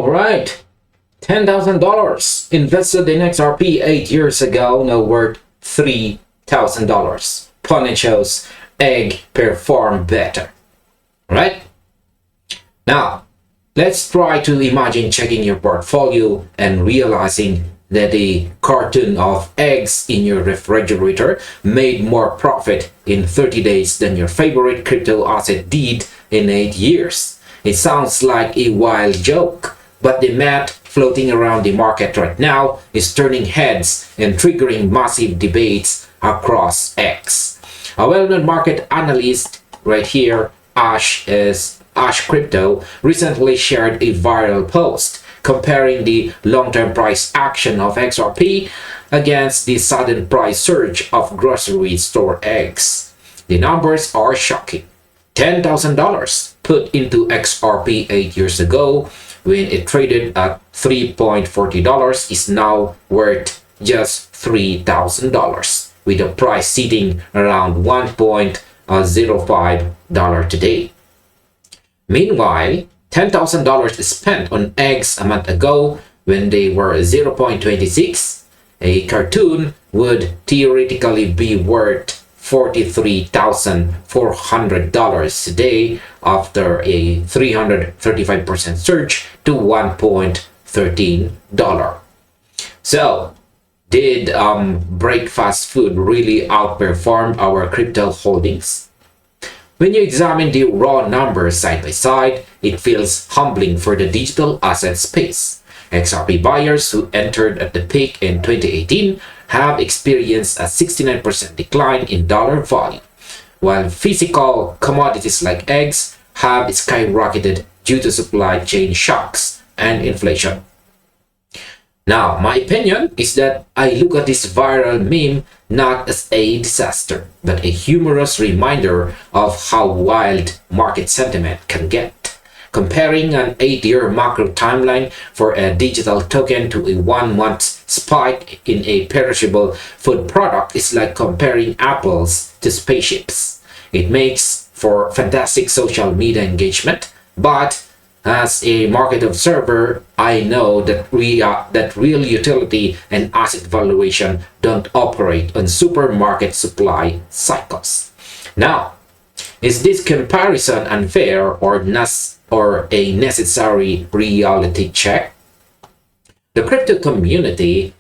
All right, $10,000 invested in XRP 8 years ago, now worth $3,000. Pundit shows egg perform better, right? Now, let's try to imagine checking your portfolio and realizing that a carton of eggs in your refrigerator made more profit in 30 days than your favorite crypto asset did in 8 years. It sounds like a wild joke, but the math floating around the market right now is turning heads and triggering massive debates across X. A well-known market analyst right here, Ash Crypto, recently shared a viral post comparing the long-term price action of XRP against the sudden price surge of grocery store eggs. The numbers are shocking. $10,000 put into XRP 8 years ago when it traded at $3.40 is now worth just $3,000, with the price sitting around $1.05 today. Meanwhile, $10,000 spent on eggs a month ago when they were 0.26. A cartoon would theoretically be worth $43,400 today after a 335% surge to $1.13. So, did breakfast food really outperform our crypto holdings? When you examine the raw numbers side by side, it feels humbling for the digital asset space. XRP buyers who entered at the peak in 2018 have experienced a 69% decline in dollar value, while physical commodities like eggs have skyrocketed due to supply chain shocks and inflation. Now, my opinion is that I look at this viral meme not as a disaster, but a humorous reminder of how wild market sentiment can get. Comparing an 8-year macro timeline for a digital token to a 1-month spike in a perishable food product is like comparing apples to spaceships. It makes for fantastic social media engagement, but as a market observer, I know that real utility and asset valuation don't operate on supermarket supply cycles. Now, is this comparison unfair or a necessary reality check? The crypto community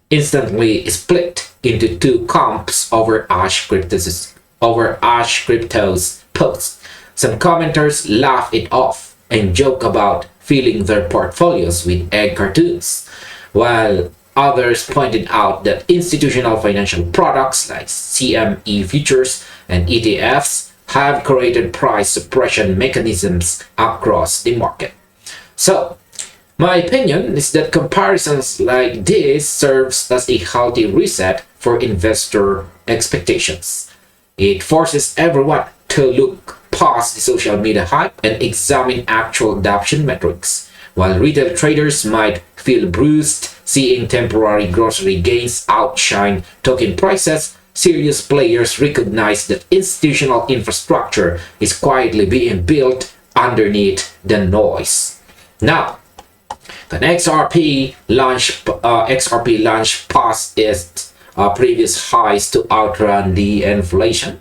instantly split into two camps over Ash Crypto's post. Some commenters laugh it off and joke about filling their portfolios with egg cartoons, while others pointed out that institutional financial products like CME futures and ETFs have created price suppression mechanisms across the market. So, my opinion is that comparisons like this serves as a healthy reset for investor expectations. It forces everyone to look past the social media hype and examine actual adoption metrics. While retail traders might feel bruised seeing temporary grocery gains outshine token prices, serious players recognize that institutional infrastructure is quietly being built underneath the noise. Now, the XRP launched past its previous highs to outrun the inflation.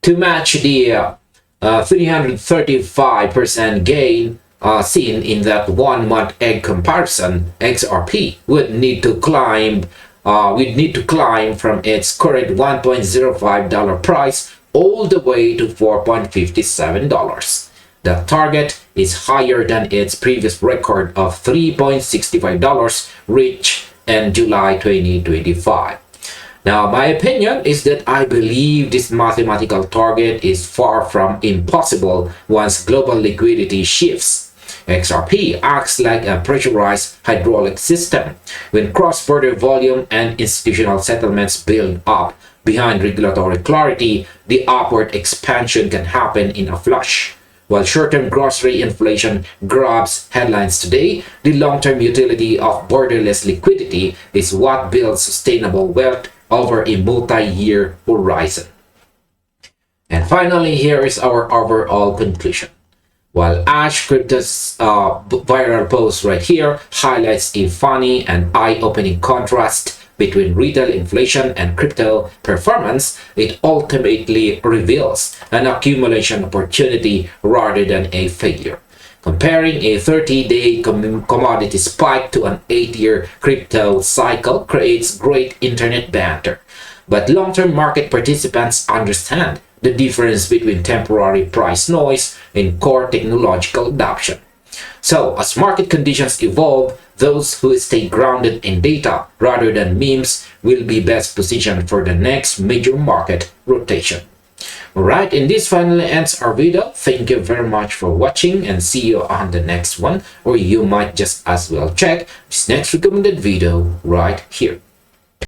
To match the 335% gain seen in that 1-month egg comparison, XRP would need to climb from its current $1.05 price all the way to $4.57. The target is higher than its previous record of $3.65 reached in July 2025. Now, my opinion is that I believe this mathematical target is far from impossible once global liquidity shifts. XRP acts like a pressurized hydraulic system. When cross-border volume and institutional settlements build up behind regulatory clarity, the upward expansion can happen in a flash. While short-term grocery inflation grabs headlines today, the long-term utility of borderless liquidity is what builds sustainable wealth over a multi-year horizon. And finally, here is our overall conclusion. While Ash Crypto's viral post right here highlights a funny and eye-opening contrast between retail inflation and crypto performance, it ultimately reveals an accumulation opportunity rather than a failure. Comparing a 30-day commodity spike to an 8-year crypto cycle creates great internet banter. But long-term market participants understand the difference between temporary price noise and core technological adoption. So, as market conditions evolve, those who stay grounded in data rather than memes will be best positioned for the next major market rotation. Alright, and this finally ends our video. Thank you very much for watching and see you on the next one, or you might just as well check this next recommended video right here.